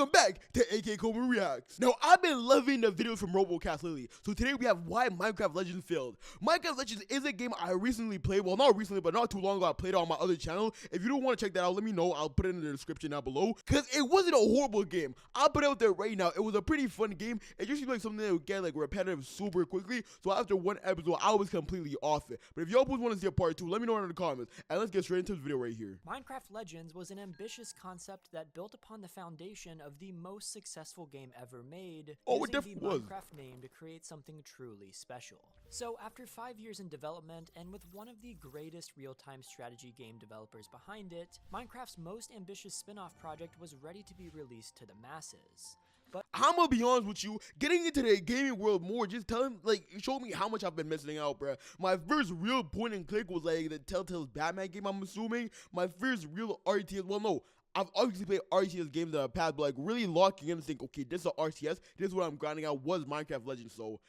Welcome back to AK Coleman Reacts. Now, I've been loving the videos from Robocast lately, so today we have why Minecraft Legends failed. Minecraft Legends is a game I recently played, well not recently, but not too long ago I played it on my other channel. If you don't want to check that out, let me know, I'll put it in the description down below, because it wasn't a horrible game. I'll put it out there right now, it was a pretty fun game. It just seemed like something that would get like repetitive super quickly, so after one episode, I was completely off it. But if y'all want to see a part 2, let me know in the comments, and let's get straight into this video right here. Minecraft Legends was an ambitious concept that built upon the foundation of the most successful game ever made, using the Minecraft name to create something truly special. So after 5 years in development, and with one of the greatest real-time strategy game developers behind it, Minecraft's most ambitious spin-off project was ready to be released to the masses. But I'm gonna be honest with you, getting into the gaming world more, just telling, like, it showed me how much I've been missing out, bruh. My first real point and click was like the Telltale's Batman game, I'm assuming. My first real RTS, well no, I've obviously played RTS games in the past, but like really locking in and think, okay, this is an RTS, this is what I'm grinding out, was Minecraft Legends. So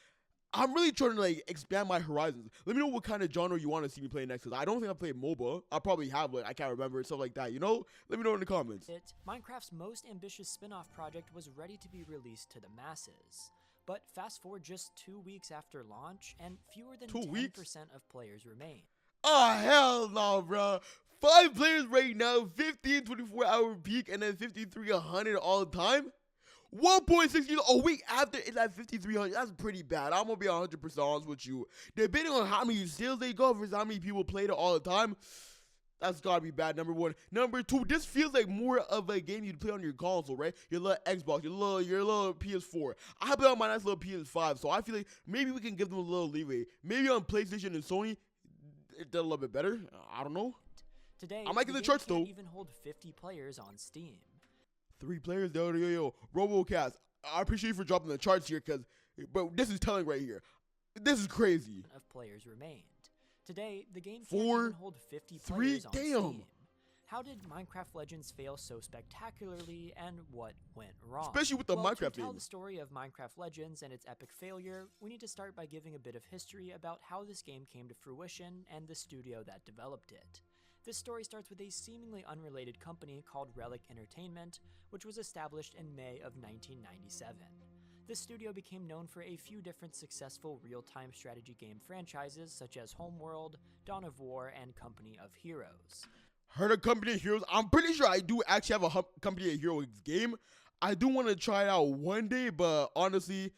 I'm really trying to like expand my horizons. Let me know what kind of genre you want to see me play next, because I don't think I played MOBA. I probably have, but I can't remember, stuff like that, you know? Let me know in the comments. Minecraft's most ambitious spin-off project was ready to be released to the masses. But fast forward just 2 weeks after launch, and fewer than 10% of players remain. Oh, hell no, bro. 5 players right now, 15 24-hour peak, and then 5,300 all the time. 1.6 a week after it's at 5,300. That's pretty bad. I'm gonna be 100% honest with you. Depending on how many sales they got versus how many people played it all the time, that's gotta be bad, number one. Number two, this feels like more of a game you'd play on your console, right? Your little Xbox, your little PS4. I play on my nice little PS5, so I feel like maybe we can give them a little leeway. Maybe on PlayStation and Sony, it did a little bit better. I don't know. Today, I might get the charts though. Even hold 50 players on Steam. 3 players, yo, Robocast. I appreciate you for dropping the charts here, but this is telling right here. This is crazy. Of players remained. Today, the game can't 4, even hold 50 players on 3, Steam. How did Minecraft Legends fail so spectacularly, and what went wrong? Especially with the Minecraft To tell game. the story of Minecraft Legends and its epic failure, we need to start by giving a bit of history about how this game came to fruition and the studio that developed it. This story starts with a seemingly unrelated company called Relic Entertainment, which was established in May of 1997. This studio became known for a few different successful real-time strategy game franchises such as Homeworld, Dawn of War, and Company of Heroes. Heard of Company of Heroes? I'm pretty sure I do actually have a Company of Heroes game. I do want to try it out one day, but honestly,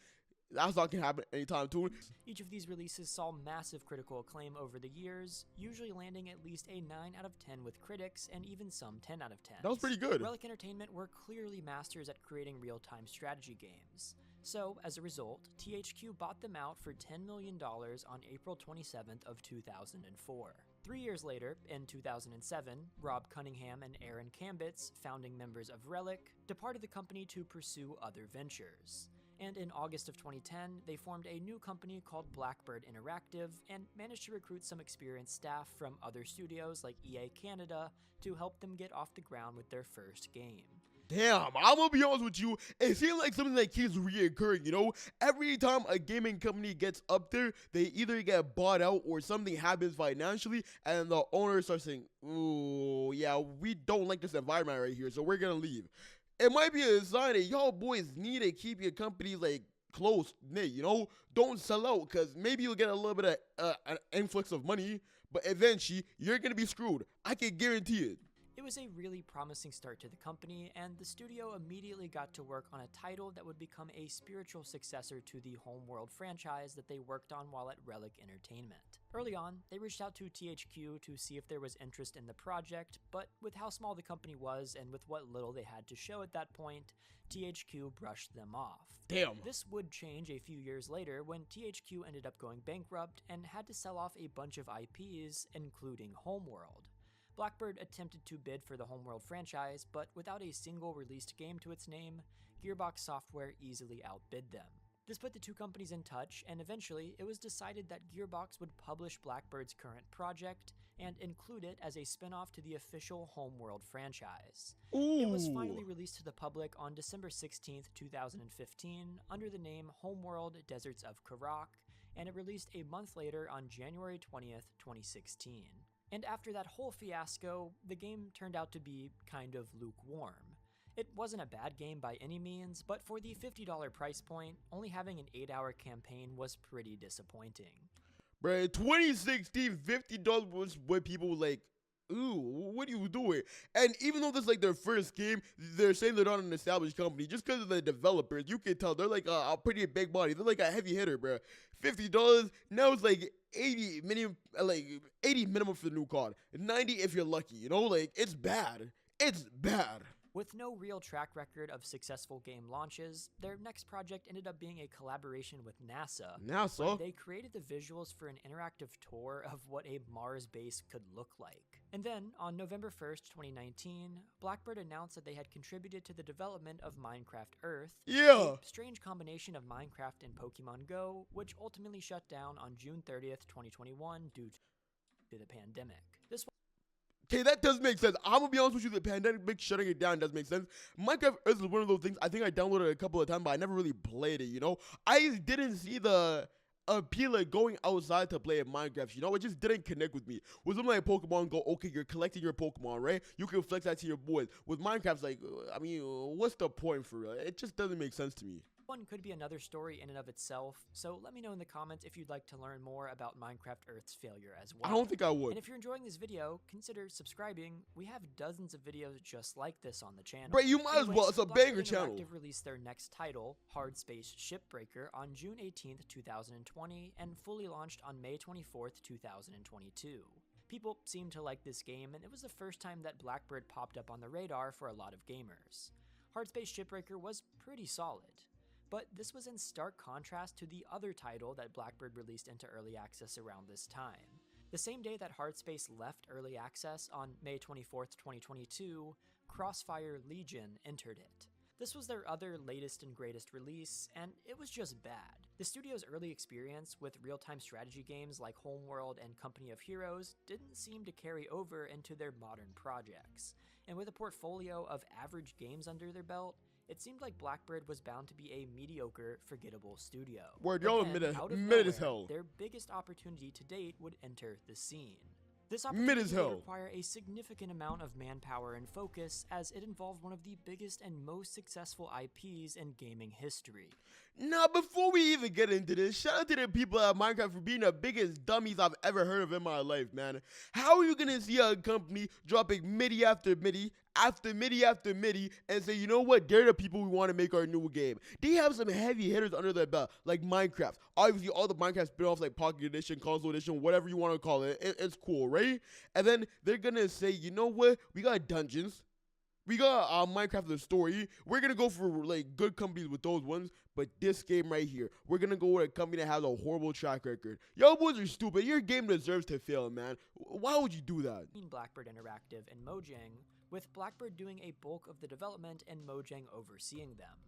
that's not gonna happen anytime soon. Each of these releases saw massive critical acclaim over the years, usually landing at least a 9 out of 10 with critics, and even some 10 out of 10. That was pretty good. Relic Entertainment were clearly masters at creating real-time strategy games. So, as a result, THQ bought them out for $10 million on April 27th of 2004. 3 years later, in 2007, Rob Cunningham and Aaron Kambitz, founding members of Relic, departed the company to pursue other ventures. And in August of 2010, they formed a new company called Blackbird Interactive and managed to recruit some experienced staff from other studios like EA Canada to help them get off the ground with their first game. Damn, I'm gonna be honest with you, it seems like something that keeps reoccurring, you know? Every time a gaming company gets up there, they either get bought out or something happens financially, and the owner starts saying, ooh, yeah, we don't like this environment right here, so we're gonna leave. It might be a sign that y'all boys need to keep your company like close knit, you know? Don't sell out, because maybe you'll get a little bit of an influx of money, but eventually you're gonna be screwed. I can guarantee it. It was a really promising start to the company, and the studio immediately got to work on a title that would become a spiritual successor to the Homeworld franchise that they worked on while at Relic Entertainment. Early on, they reached out to THQ to see if there was interest in the project, but with how small the company was and with what little they had to show at that point, THQ brushed them off. Damn. This would change a few years later when THQ ended up going bankrupt and had to sell off a bunch of IPs, including Homeworld. Blackbird attempted to bid for the Homeworld franchise, but without a single released game to its name, Gearbox Software easily outbid them. This put the two companies in touch, and eventually it was decided that Gearbox would publish Blackbird's current project and include it as a spin-off to the official Homeworld franchise. Ooh. It was finally released to the public on December 16th, 2015 under the name Homeworld Deserts of Karak, and it released a month later on January 20th, 2016. And after that whole fiasco, the game turned out to be kind of lukewarm. It wasn't a bad game by any means, but for the $50 price point, only having an 8-hour campaign was pretty disappointing. Bruh, 2016, $50 was when people were like, ooh, what are you doing? And even though this is like their first game, they're saying they're not an established company. Just because of the developers, you can tell they're like a pretty big body. They're like a heavy hitter, bruh. $50, now it's like 80 minimum, like 80 minimum for the new COD. 90 if you're lucky, you know? Like, it's bad. It's bad. With no real track record of successful game launches, their next project ended up being a collaboration with NASA. NASA? They created the visuals for an interactive tour of what a Mars base could look like. And then, on November 1st, 2019, Blackbird announced that they had contributed to the development of Minecraft Earth, Yeah. a strange combination of Minecraft and Pokemon Go, which ultimately shut down on June 30th, 2021 due to the pandemic. This Okay, that does make sense. I'm gonna be honest with you, the pandemic shutting it down does make sense. Minecraft Earth is one of those things, I think I downloaded it a couple of times, but I never really played it, you know? I just didn't see the appeal of going outside to play Minecraft, you know? It just didn't connect with me. With something like Pokemon Go, okay, you're collecting your Pokemon, right? You can flex that to your boys. With Minecraft, like, I mean, what's the point for real? It just doesn't make sense to me. one could be another story in and of itself, so let me know in the comments if you'd like to learn more about Minecraft Earth's failure as well. I don't think I would. And if you're enjoying this video, consider subscribing. We have dozens of videos just like this on the channel. Bro, you might as well. It's a banger Blackbird channel. Interactive released their next title, Hard Space Shipbreaker, on June 18th, 2020, and fully launched on May 24th, 2022. People seemed to like this game, and it was the first time that Blackbird popped up on the radar for a lot of gamers. Hard Space Shipbreaker was pretty solid. But this was in stark contrast to the other title that Blackbird released into early access around this time. The same day that Hard Space left early access on May 24th, 2022, Crossfire Legion entered it. This was their other latest and greatest release, and it was just bad. The studio's early experience with real-time strategy games like Homeworld and Company of Heroes didn't seem to carry over into their modern projects, and with a portfolio of average games under their belt, it seemed like Blackbird was bound to be a mediocre, forgettable studio. Word, But y'all then, out of mid as nowhere, hell. Their biggest opportunity to date would enter the scene. This Mid as opportunity hell. would require a significant amount of manpower and focus, as it involved one of the biggest and most successful IPs in gaming history. Now, before we even get into this, shout out to the people at Minecraft for being the biggest dummies I've ever heard of in my life, man. How are you gonna see a company dropping MIDI after MIDI, after MIDI after MIDI, and say, you know what, they're the people we want to make our new game? They have some heavy hitters under their belt, like Minecraft. Obviously, all the Minecraft spin-offs, like Pocket Edition, Console Edition, whatever you want to call it, it's cool, right? And then they're gonna say, you know what, we got Dungeons. We got Minecraft the story. We're gonna go for like good companies with those ones, but this game right here, we're gonna go with a company that has a horrible track record. Y'all boys are stupid. Your game deserves to fail, man. Why would you do that? Blackbird Interactive and Mojang, with Blackbird doing a bulk of the development and Mojang overseeing them.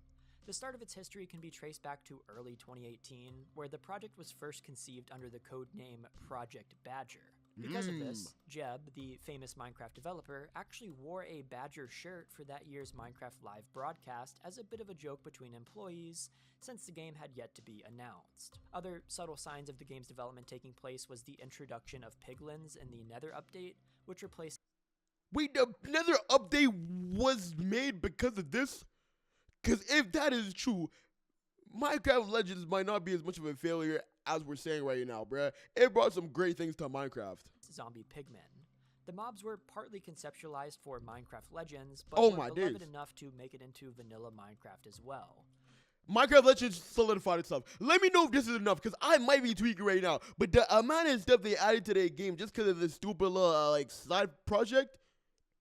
The start of its history can be traced back to early 2018, where the project was first conceived under the codename Project Badger. Because of this, Jeb, the famous Minecraft developer, actually wore a Badger shirt for that year's Minecraft Live broadcast as a bit of a joke between employees, since the game had yet to be announced. Other subtle signs of the game's development taking place was the introduction of piglins in the Nether update, which replaced... Wait, the Nether update was made because of this? Because if that is true, Minecraft Legends might not be as much of a failure as we're saying right now, bruh. It brought some great things to Minecraft. Zombie pigmen. The mobs were partly conceptualized for Minecraft Legends, but Oh were my beloved days. enough to make it into vanilla Minecraft as well. Minecraft Legends solidified itself. Let me know if this is enough, because I might be tweaking right now. But the amount of stuff they added to their game just because of this stupid little like side project,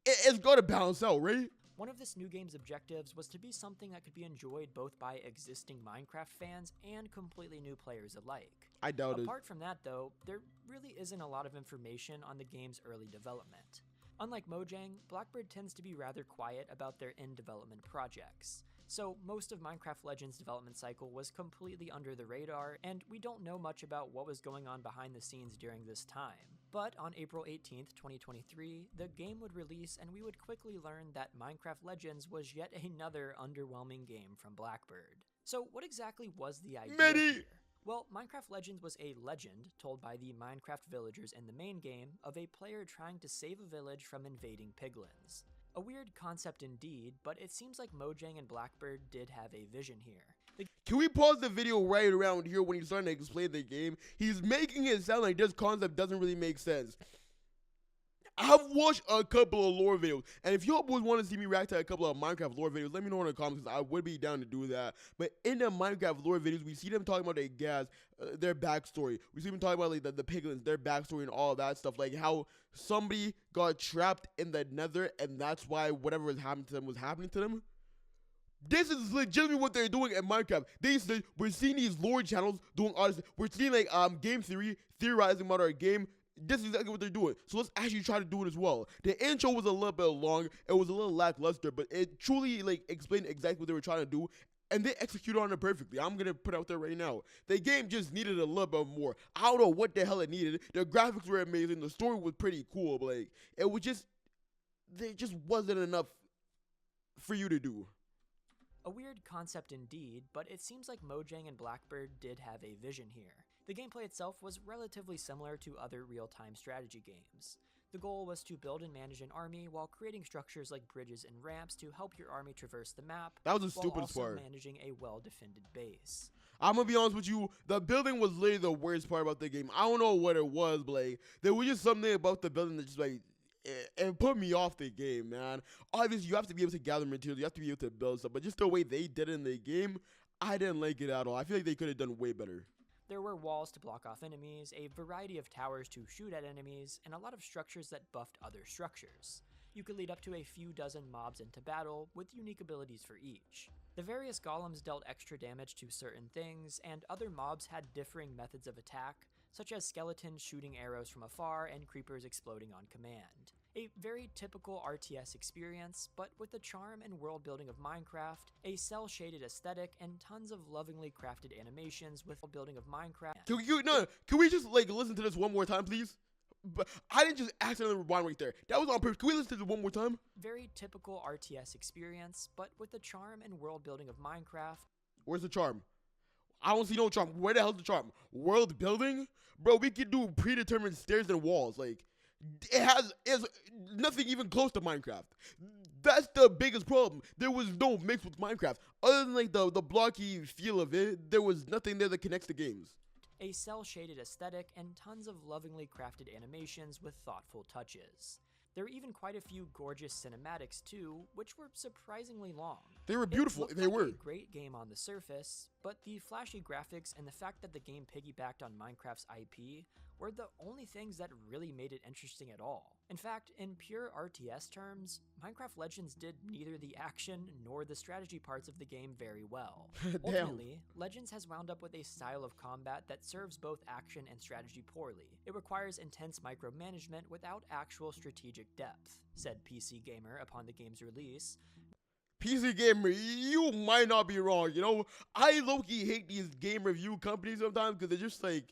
it's got to balance out, right? One of this new game's objectives was to be something that could be enjoyed both by existing Minecraft fans and completely new players alike. I doubt it. Apart from that though, there really isn't a lot of information on the game's early development. Unlike Mojang, Blackbird tends to be rather quiet about their in-development projects. So most of Minecraft Legends' development cycle was completely under the radar, and we don't know much about what was going on behind the scenes during this time. But on April 18th, 2023, the game would release and we would quickly learn that Minecraft Legends was yet another underwhelming game from Blackbird. So what exactly was the idea Many. here? Well, Minecraft Legends was a legend told by the Minecraft villagers in the main game of a player trying to save a village from invading piglins. A weird concept indeed, but it seems like Mojang and Blackbird did have a vision here. Can we pause the video right around here when he's starting to explain the game? He's making it sound like this concept doesn't really make sense. I've watched a couple of lore videos, and if y'all boys want to see me react to a couple of Minecraft lore videos, let me know in the comments, because I would be down to do that. But in the Minecraft lore videos, we see them talking about their gas, their backstory. We see them talking about like the piglins, their backstory, and all that stuff, like how somebody got trapped in the nether, and that's why whatever was happening to them was happening to them. This is legitimately what they're doing in Minecraft. We're seeing these lore channels doing all this. We're seeing like game theory theorizing about our game. This is exactly what they're doing. So let's actually try to do it as well. The intro was a little bit long. It was a little lackluster, but it truly like explained exactly what they were trying to do, and they executed on it perfectly. I'm gonna put it out there right now. The game just needed a little bit more. I don't know what the hell it needed. The graphics were amazing. The story was pretty cool, but like it was just there just wasn't enough for you to do. A weird concept indeed, but it seems like Mojang and Blackbird did have a vision here. The gameplay itself was relatively similar to other real-time strategy games. The goal was to build and manage an army while creating structures like bridges and ramps to help your army traverse the map, That was the while stupidest also part. managing a well-defended base. I'm gonna be honest with you, the building was literally the worst part about the game. I don't know what it was, but like there was just something about the building that just like it put me off the game, man. Obviously, you have to be able to gather materials, you have to be able to build stuff, but just the way they did it in the game, I didn't like it at all. I feel like they could have done way better. There were walls to block off enemies, a variety of towers to shoot at enemies, and a lot of structures that buffed other structures. You could lead up to a few dozen mobs into battle, with unique abilities for each. The various golems dealt extra damage to certain things, and other mobs had differing methods of attack, such as skeletons shooting arrows from afar and creepers exploding on command. A very typical RTS experience, but with the charm and world building of Minecraft, a cel-shaded aesthetic, and tons of lovingly crafted animations with the building of Minecraft. Can we just like listen to this one more time, please? But I didn't just accidentally rewind right there. That was on purpose. Can we listen to this one more time? Very typical RTS experience, but with the charm and world building of Minecraft. Where's the charm? I don't see no charm. Where the hell's the charm? World building? Bro, we could do predetermined stairs and walls. Like, it's nothing even close to Minecraft. That's the biggest problem. There was no mix with Minecraft. Other than like the blocky feel of it, there was nothing there that connects the games. A cel-shaded aesthetic and tons of lovingly crafted animations with thoughtful touches. There were even quite a few gorgeous cinematics too, which were surprisingly long. They were beautiful. They were a great game on the surface, but the flashy graphics and the fact that the game piggybacked on Minecraft's IP were the only things that really made it interesting at all. In fact, in pure RTS terms, Minecraft Legends did neither the action nor the strategy parts of the game very well. Ultimately, Legends has wound up with a style of combat that serves both action and strategy poorly. It requires intense micromanagement without actual strategic depth, said PC Gamer upon the game's release. PC Gamer, you might not be wrong. You know, I low-key hate these game review companies sometimes because they're just like,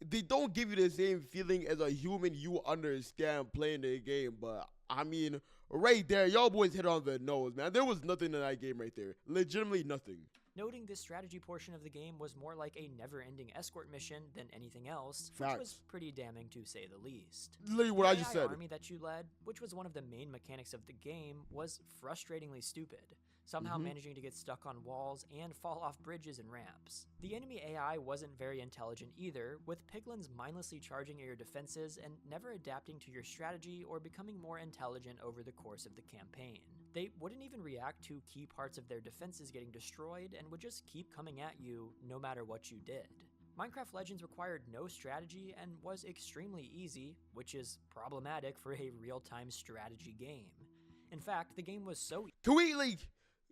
they don't give you the same feeling as a human you understand playing the game. But I mean, right there, y'all boys hit on the nose, man. There was nothing in that game right there. Legitimately nothing. Noting this strategy portion of the game was more like a never-ending escort mission than anything else, Facts. which was pretty damning to say the least. Literally what I just The said. army that you led, which was one of the main mechanics of the game, was frustratingly stupid, somehow managing to get stuck on walls and fall off bridges and ramps. The enemy AI wasn't very intelligent either, with piglins mindlessly charging at your defenses and never adapting to your strategy or becoming more intelligent over the course of the campaign. They wouldn't even react to key parts of their defenses getting destroyed and would just keep coming at you no matter what you did. Minecraft Legends required no strategy and was extremely easy, which is problematic for a real-time strategy game. In fact, the game was so Can we like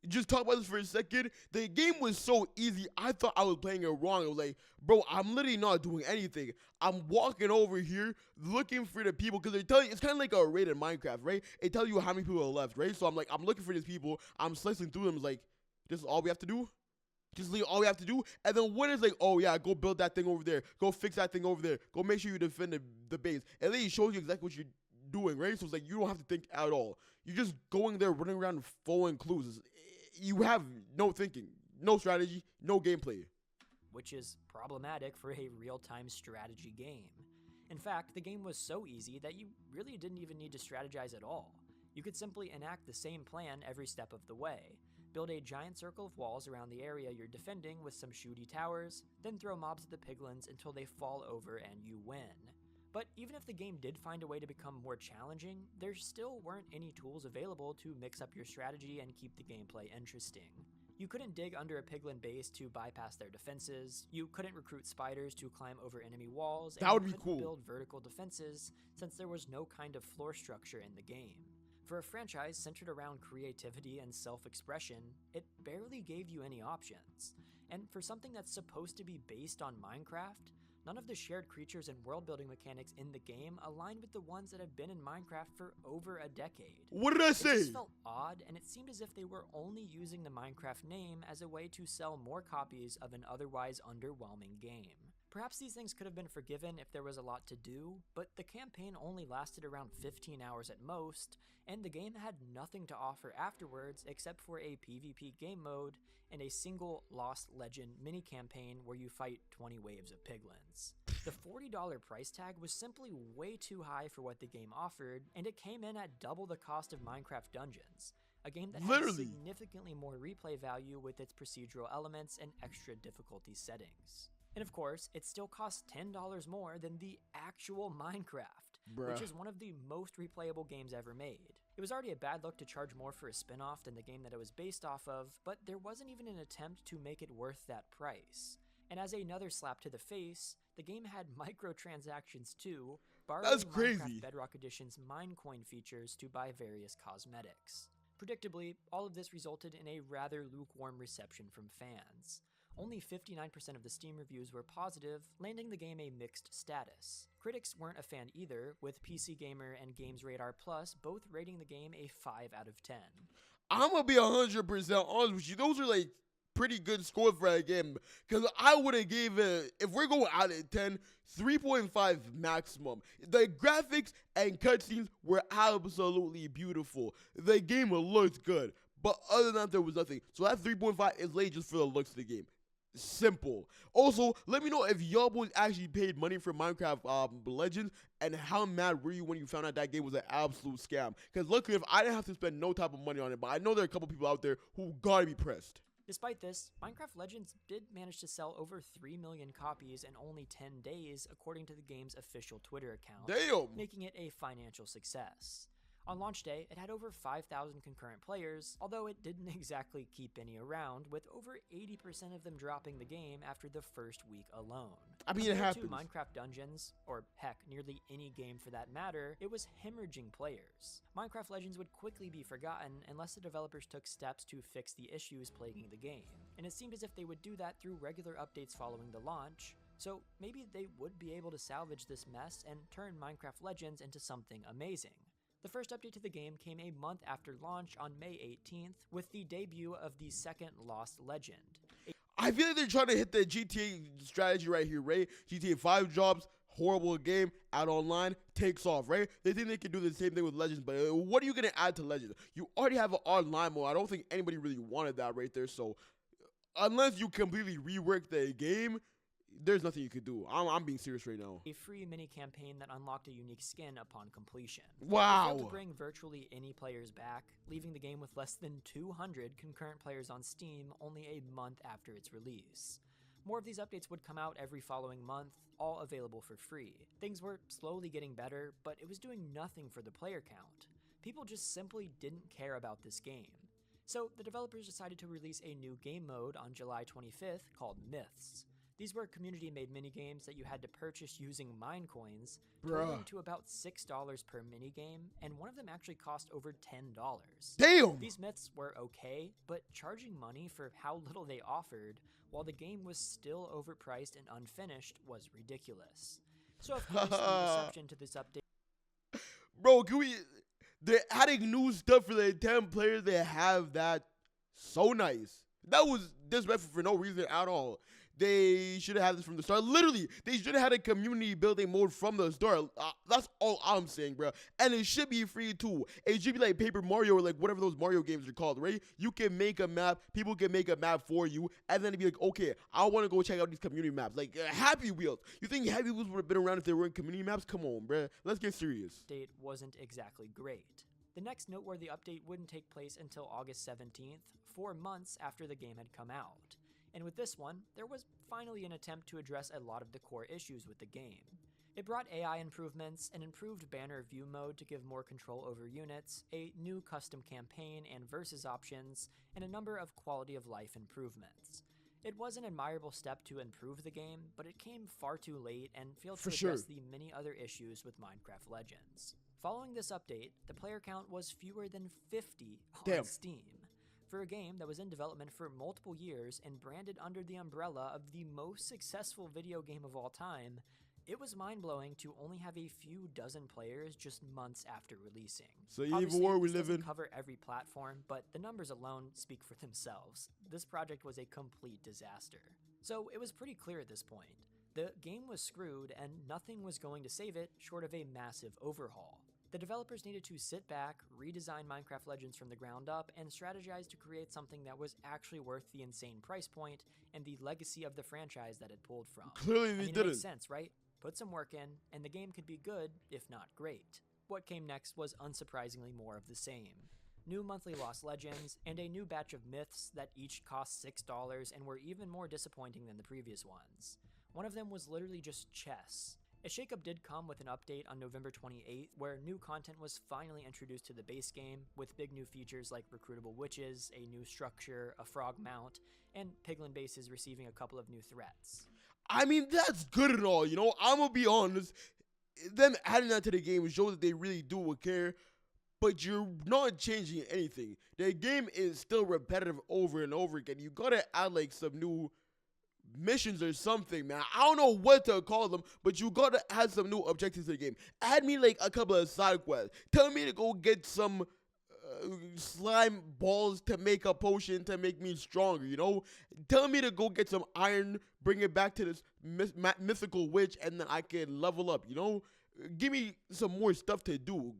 just talk about this for a second? The game was so easy, I thought I was playing it wrong. I was like, bro, I'm literally not doing anything. I'm walking over here looking for the people, because they tell you, it's kind of like a rated Minecraft, right? It tells you how many people are left, right? So I'm like, I'm looking for these people, I'm slicing through them, it's like, this is all we have to do? Just leave all we have to do? And then when it's like, oh yeah, go build that thing over there, go fix that thing over there, go make sure you defend the base. And then it shows you exactly what you're doing, right? So it's like, you don't have to think at all. You're just going there, running around following clues. You have no thinking, no strategy, no gameplay. which is problematic for a real-time strategy game. In fact, the game was so easy that you really didn't even need to strategize at all. You could simply enact the same plan every step of the way. Build a giant circle of walls around the area you're defending with some shooty towers, then throw mobs at the piglins until they fall over and you win. But even if the game did find a way to become more challenging, there still weren't any tools available to mix up your strategy and keep the gameplay interesting. You couldn't dig under a piglin base to bypass their defenses, you couldn't recruit spiders to climb over enemy walls, and That would you be couldn't cool. build vertical defenses since there was no kind of floor structure in the game. For a franchise centered around creativity and self-expression, it barely gave you any options. And for something that's supposed to be based on Minecraft, none of the shared creatures and world-building mechanics in the game align with the ones that have been in Minecraft for over a decade. What did I It say? just felt odd, and it seemed as if they were only using the Minecraft name as a way to sell more copies of an otherwise underwhelming game. Perhaps these things could have been forgiven if there was a lot to do, but the campaign only lasted around 15 hours at most, and the game had nothing to offer afterwards except for a PvP game mode and a single Lost Legend mini-campaign where you fight 20 waves of piglins. The $40 price tag was simply way too high for what the game offered, and it came in at double the cost of Minecraft Dungeons, a game that had Literally. significantly more replay value with its procedural elements and extra difficulty settings. And of course, it still costs $10 more than the actual Minecraft, which Bruh. is one of the most replayable games ever made. It was already a bad look to charge more for a spin-off than the game that it was based off of, but there wasn't even an attempt to make it worth that price. And as another slap to the face, the game had microtransactions too, borrowing That's crazy. Minecraft Bedrock Edition's Minecoin features to buy various cosmetics. Predictably, all of this resulted in a rather lukewarm reception from fans. Only 59% of the Steam reviews were positive, landing the game a mixed status. Critics weren't a fan either, with PC Gamer and Games Radar Plus both rating the game a 5 out of 10. I'm gonna be 100% honest with you. Those are like pretty good scores for that game. Cause I would have gave it, if we're going out of 10, 3.5 maximum. The graphics and cutscenes were absolutely beautiful. The game looked good. But other than that, there was nothing. So that 3.5 is laid just for the looks of the game. Simple. Also, let me know if y'all boys actually paid money for Minecraft Legends, and how mad were you when you found out that game was an absolute scam? Because luckily, if I didn't have to spend no type of money on it, but I know there are a couple people out there who gotta be pressed. Despite this, Minecraft Legends did manage to sell over 3 million copies in only 10 days, according to the game's official Twitter account, Damn. making it a financial success. On launch day, it had over 5,000 concurrent players, although it didn't exactly keep any around, with over 80% of them dropping the game after the first week alone. I mean, it Compared to happens. Minecraft Dungeons, or heck, nearly any game for that matter, it was hemorrhaging players. Minecraft Legends would quickly be forgotten unless the developers took steps to fix the issues plaguing the game, and it seemed as if they would do that through regular updates following the launch, so maybe they would be able to salvage this mess and turn Minecraft Legends into something amazing. The first update to the game came a month after launch on May 18th, with the debut of the second Lost Legend. I feel like they're trying to hit the GTA strategy right here, right? GTA 5 drops, horrible game, out online, takes off, right? They think they can do the same thing with Legends, but what are you going to add to Legends? You already have an online mode. I don't think anybody really wanted that right there, so unless you completely rework the game, there's nothing you could do. I'm being serious right now. A free mini-campaign that unlocked a unique skin upon completion. Wow. It failed to bring virtually any players back, leaving the game with less than 200 concurrent players on Steam only a month after its release. More of these updates would come out every following month, all available for free. Things were slowly getting better, but it was doing nothing for the player count. People just simply didn't care about this game. So the developers decided to release a new game mode on July 25th called Myths. These were community-made minigames that you had to purchase using Minecoins, totaling to about $6 per minigame, and one of them actually cost over $10. Damn. These myths were okay, but charging money for how little they offered, while the game was still overpriced and unfinished, was ridiculous. So of course, the reception to this update... Bro, they're adding new stuff for the 10 players. They have that. So nice. That was disrespectful for no reason at all. They should have had this from the start. Literally, they should have had a community building mode from the start. That's all I'm saying, bro. And it should be free too. It should be like Paper Mario or like whatever those Mario games are called, right? You can make a map. People can make a map for you. And then it'd be like, okay, I want to go check out these community maps. Like Happy Wheels. You think Happy Wheels would have been around if they weren't community maps? Come on, bro. Let's get serious. Update wasn't exactly great. The next noteworthy update wouldn't take place until August 17th, 4 months after the game had come out. And with this one, there was finally an attempt to address a lot of the core issues with the game. It brought AI improvements, an improved banner view mode to give more control over units, a new custom campaign and versus options, and a number of quality of life improvements. It was an admirable step to improve the game, but it came far too late and failed to address the many other issues with Minecraft Legends. Following this update, the player count was fewer than 50 on Steam. For a game that was in development for multiple years and branded under the umbrella of the most successful video game of all time, it was mind-blowing to only have a few dozen players just months after releasing. So even war we live in. Cover every platform, but the numbers alone speak for themselves. This project was a complete disaster. So it was pretty clear at this point. The game was screwed and nothing was going to save it short of a massive overhaul. The developers needed to sit back, redesign Minecraft Legends from the ground up, and strategize to create something that was actually worth the insane price point and the legacy of the franchise that it pulled from. Clearly they didn't. It makes sense, right? Put some work in, and the game could be good, if not great. What came next was unsurprisingly more of the same. New monthly Lost Legends, and a new batch of myths that each cost $6 and were even more disappointing than the previous ones. One of them was literally just chess. A shakeup did come with an update on November 28th, where new content was finally introduced to the base game, with big new features like recruitable witches, a new structure, a frog mount, and piglin bases receiving a couple of new threats. I mean, that's good and all, you know? I'm gonna be honest. Them adding that to the game shows that they really do care, but you're not changing anything. The game is still repetitive over and over again. You gotta add like some new missions or something, man. I don't know what to call them, but you gotta add some new objectives to the game. Add me like a couple of side quests. Tell me to go get some slime balls to make a potion to make me stronger, you know? Tell me to go get some iron, bring it back to this mythical witch, and then I can level up, you know? Give me some more stuff to do.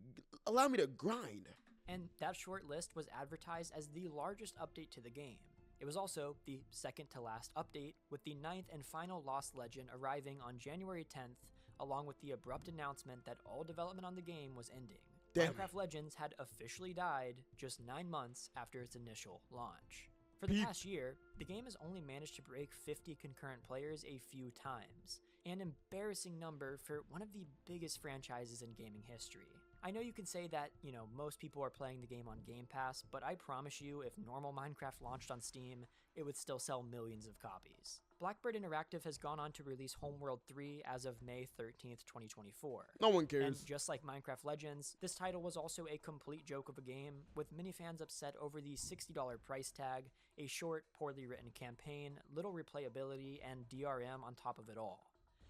Allow me to grind. And that short list was advertised as the largest update to the game. It was also the second to last update, with the 9th and final Lost Legend arriving on January 10th, along with the abrupt announcement that all development on the game was ending. Minecraft Legends had officially died just 9 months after its initial launch. For the past year, the game has only managed to break 50 concurrent players a few times, an embarrassing number for one of the biggest franchises in gaming history. I know you can say that, most people are playing the game on Game Pass, but I promise you, if normal Minecraft launched on Steam, it would still sell millions of copies. Blackbird Interactive has gone on to release Homeworld 3 as of May 13th, 2024. No one cares. And just like Minecraft Legends, this title was also a complete joke of a game, with many fans upset over the $60 price tag, a short, poorly written campaign, little replayability, and DRM on top of it all.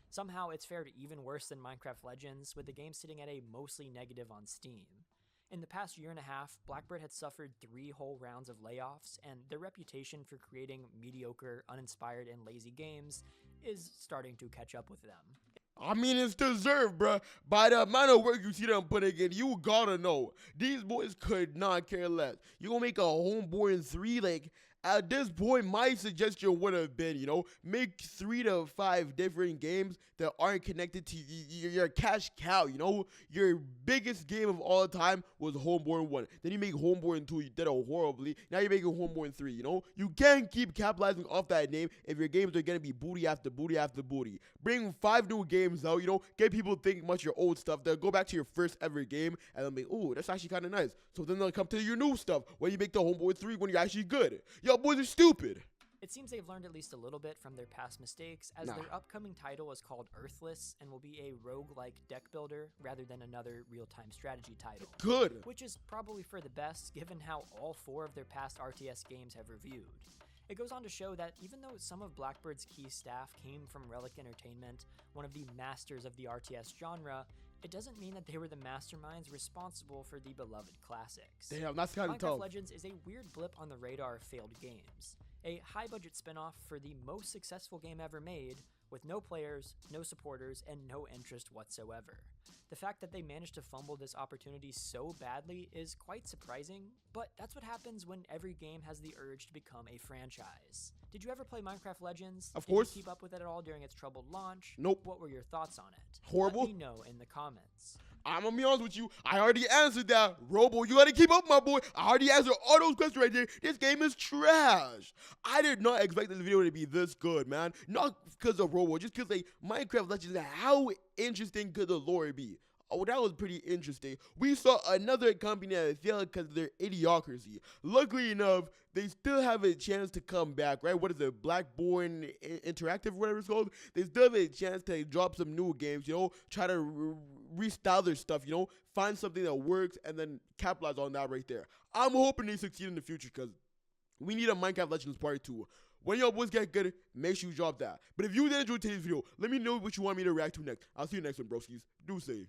Somehow, it's fared even worse than Minecraft Legends, with the game sitting at a mostly negative on Steam. In the past year and a half, Blackbird had suffered 3 whole rounds of layoffs, and their reputation for creating mediocre, uninspired, and lazy games is starting to catch up with them. I mean, it's deserved, bruh. By the amount of work you see them putting in, you gotta know. These boys could not care less. You gonna make a Homeworld 3, like, at this point, my suggestion would have been, make 3 to 5 different games that aren't connected to your cash cow, Your biggest game of all time was Homeworld 1. Then you make Homeworld 2, you did it horribly. Now you're making Homeworld 3, You can't keep capitalizing off that name if your games are going to be booty after booty after booty. Bring 5 new games out, get people thinking about your old stuff. They'll go back to your first ever game, and they'll be, ooh, that's actually kind of nice. So then they'll come to your new stuff when you make the Homeworld 3 when you're actually good. Y'all boys are stupid. It seems they've learned at least a little bit from their past mistakes, as their upcoming title is called Earthless and will be a roguelike deck builder rather than another real-time strategy title. Good. Which is probably for the best, given how all 4 of their past RTS games have reviewed. It goes on to show that even though some of Blackbird's key staff came from Relic Entertainment, one of the masters of the RTS genre, it doesn't mean that they were the masterminds responsible for the beloved classics. Damn, that's kind of tough. Minecraft Legends is a weird blip on the radar of failed games. A high-budget spin-off for the most successful game ever made, with no players, no supporters, and no interest whatsoever. The fact that they managed to fumble this opportunity so badly is quite surprising, but that's what happens when every game has the urge to become a franchise. Did you ever play Minecraft Legends? Of course. Did you keep up with it at all during its troubled launch? Nope. What were your thoughts on it? Horrible. Let me know in the comments. I'm gonna be honest with you. I already answered that. Robo, you gotta keep up, my boy. I already answered all those questions right there. This game is trash. I did not expect this video to be this good, man. Not because of Robo, just because like Minecraft Legends, how interesting could the lore be? Oh, that was pretty interesting. We saw another company that failed because of their idiocracy. Luckily enough, they still have a chance to come back, right? What is it, Blackborn Interactive, whatever it's called? They still have a chance to drop some new games, try to restyle their stuff, find something that works and then capitalize on that right there. I'm hoping they succeed in the future because we need a Minecraft Legends Part 2. When y'all boys get good, make sure you drop that. But if you did enjoy today's video, let me know what you want me to react to next. I'll see you next one, broskies. Do say.